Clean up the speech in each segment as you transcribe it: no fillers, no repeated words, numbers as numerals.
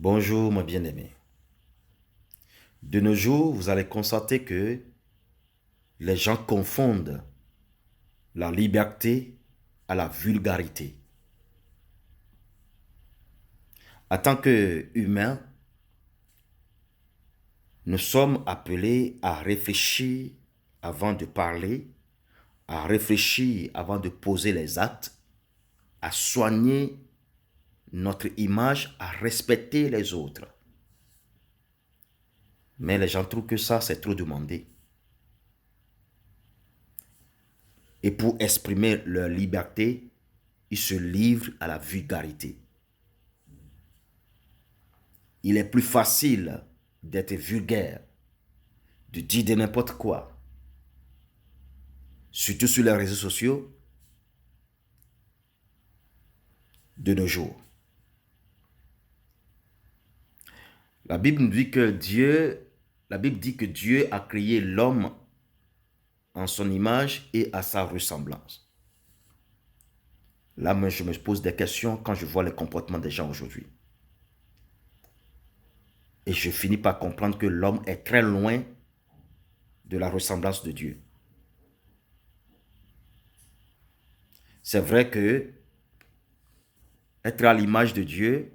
Bonjour, mon bien-aimé. De nos jours, vous allez constater que les gens confondent la liberté à la vulgarité. En tant qu'humains, nous sommes appelés à réfléchir avant de parler, à réfléchir avant de poser les actes, à soigner notre image, à respecter les autres. Mais les gens trouvent que ça, c'est trop demandé. Et pour exprimer leur liberté, ils se livrent à la vulgarité. Il est plus facile d'être vulgaire, de dire de n'importe quoi, surtout sur les réseaux sociaux de nos jours. La Bible dit que Dieu a créé l'homme en son image et à sa ressemblance. Là, moi, je me pose des questions quand je vois les comportements des gens aujourd'hui. Et je finis par comprendre que l'homme est très loin de la ressemblance de Dieu. C'est vrai que être à l'image de Dieu,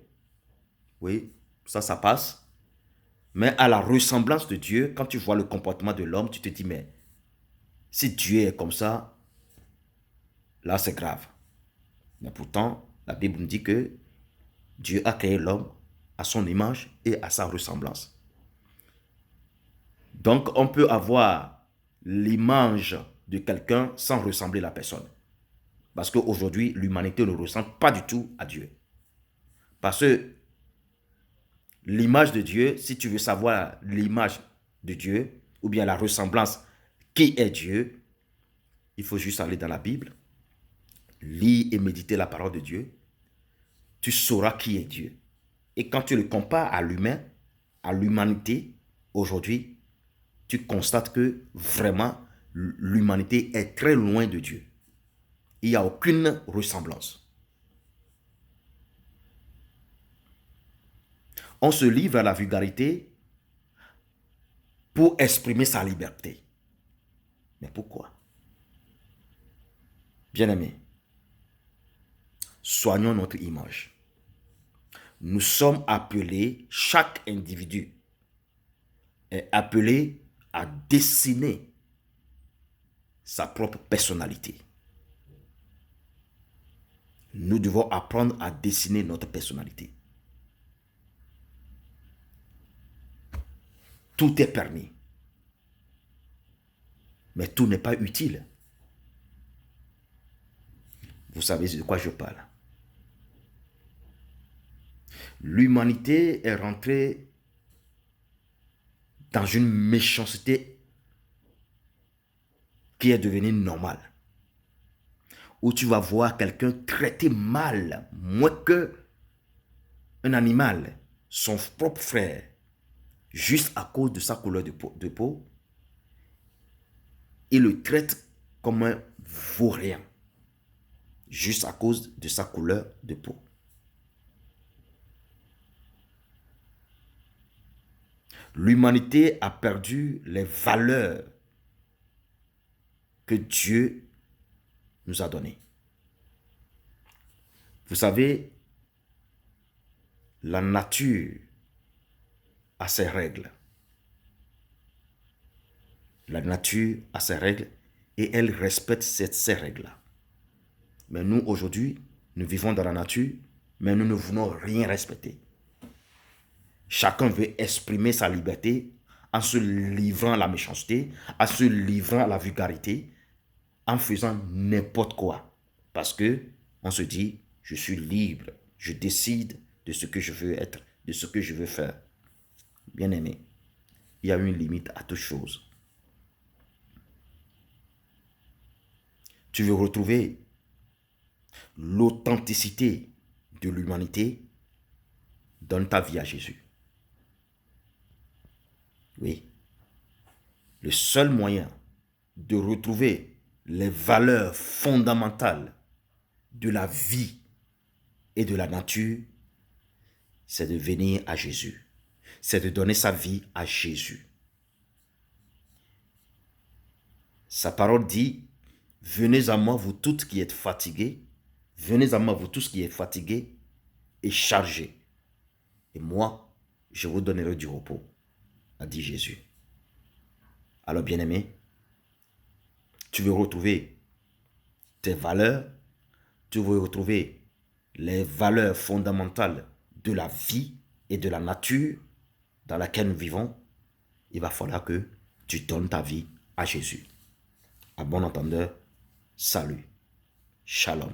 oui, ça passe. Mais à la ressemblance de Dieu, quand tu vois le comportement de l'homme, tu te dis, mais si Dieu est comme ça, là c'est grave. Mais pourtant, la Bible nous dit que Dieu a créé l'homme à son image et à sa ressemblance. Donc, on peut avoir l'image de quelqu'un sans ressembler à la personne. Parce qu'aujourd'hui, l'humanité ne ressemble pas du tout à Dieu. Parce que l'image de Dieu, si tu veux savoir l'image de Dieu, ou bien la ressemblance qui est Dieu, il faut juste aller dans la Bible, lire et méditer la parole de Dieu. Tu sauras qui est Dieu. Et quand tu le compares à l'humain, à l'humanité, aujourd'hui, tu constates que vraiment, l'humanité est très loin de Dieu. Il n'y a aucune ressemblance. On se livre à la vulgarité pour exprimer sa liberté. Mais pourquoi? Bien-aimés, soignons notre image. Nous sommes appelés, chaque individu est appelé à dessiner sa propre personnalité. Nous devons apprendre à dessiner notre personnalité. Tout est permis. Mais tout n'est pas utile. Vous savez de quoi je parle. L'humanité est rentrée dans une méchanceté qui est devenue normale. Où tu vas voir quelqu'un traiter mal, moins que un animal, son propre frère, juste à cause de sa couleur de peau, il le traite comme un vaurien, juste à cause de sa couleur de peau. L'humanité a perdu les valeurs que Dieu nous a données. Vous savez, la nature a ses règles. La nature a ses règles et elle respecte ces règles-là. Mais nous, aujourd'hui, nous vivons dans la nature, mais nous ne voulons rien respecter. Chacun veut exprimer sa liberté en se livrant à la méchanceté, en se livrant à la vulgarité, en faisant n'importe quoi. Parce que on se dit, je suis libre, je décide de ce que je veux être, de ce que je veux faire. Bien aimé, il y a une limite à toute chose. Tu veux retrouver l'authenticité de l'humanité, donne ta vie à Jésus. Oui. Le seul moyen de retrouver les valeurs fondamentales de la vie et de la nature, c'est de venir à Jésus. C'est de donner sa vie à Jésus. Sa parole dit, venez à moi vous toutes qui êtes fatigués, venez à moi vous tous qui êtes fatigués et chargés. Et moi, je vous donnerai du repos, a dit Jésus. Alors bien-aimé, tu veux retrouver tes valeurs, tu veux retrouver les valeurs fondamentales de la vie et de la nature dans laquelle nous vivons, il va falloir que tu donnes ta vie à Jésus. À bon entendeur, salut, shalom.